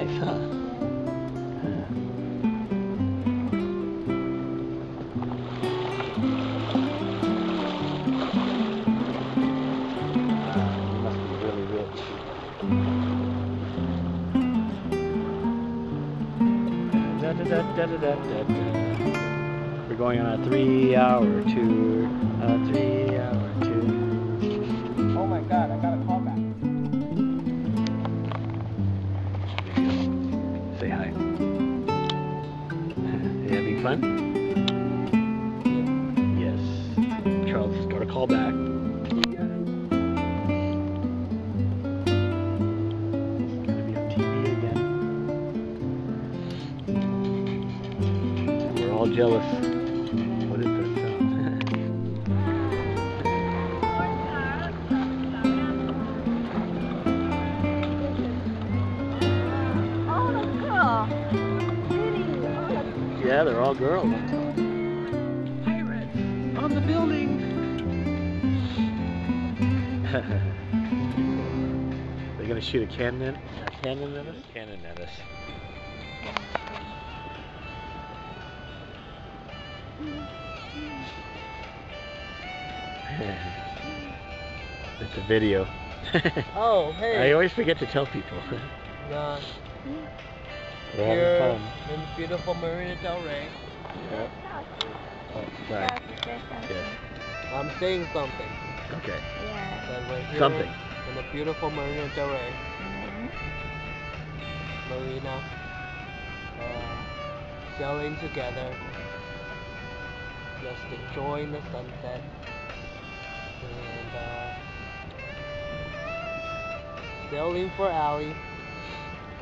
nice, huh? You must be really rich. We're going on a 3-hour tour. A 3-hour tour. Oh my god, I got a call back. Say hi. You having fun? Yes. Charles got a call back. He's gonna be on TV again. We're all jealous. What is that sound? Yeah, they're all girls. Pirates on the building. They're gonna shoot a cannon at us? Cannon at us. It's a video. Oh, hey. I always forget to tell people. Uh, We're here having in beautiful Marina Del Rey. fun. Yep. Oh, sorry. Yes. I'm saying something. Okay. That we're here Something. in the beautiful Marina Del Rey. Marina. Sailing together. Just enjoying the sunset. And sailing for Allie.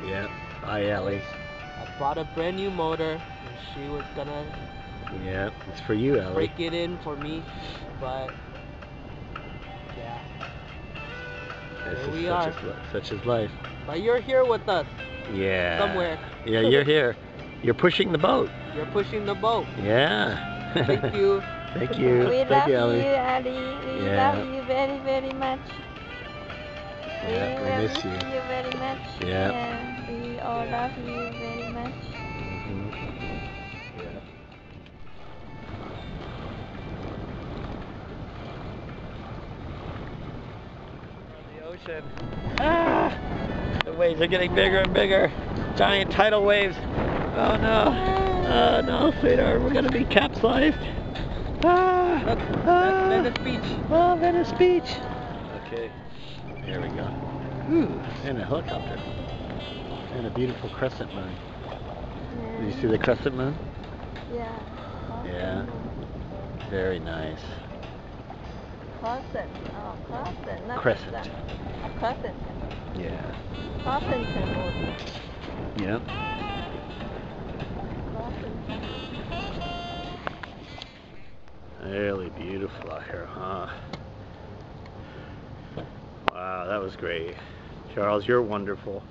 Yep. Bye, Allie. I bought a brand new motor and she was gonna Yep. It's for you, Allie. break it in for me, but yeah. This Here is we are. such is life. But you're here with us Yeah. somewhere. Yeah, you're here. You're pushing the boat. You're pushing the boat. Yeah. Thank you. Thank you. We Thank love you, you, Allie. Ali. We Yeah. love you very, very much. Yeah, we miss you. you very much. Yeah. We all love you very much. Mhm. Yeah. On the ocean. Ah! The waves are getting bigger and bigger. Giant tidal waves. Oh no. Oh no, sweetheart. We're gonna be capsized. Ah! Look, Ah! that's Venice Beach. Oh, Venice Beach. Okay. There we go. Ooh, and a helicopter. And a beautiful crescent moon. Did you see the crescent moon? Yeah. Yeah. Very nice. Crescent. Oh, crescent. Not Crescent. A crescent. Yeah. Crescent moon. Yep. Really beautiful out here, huh? Wow, that was great. Charles, you're wonderful.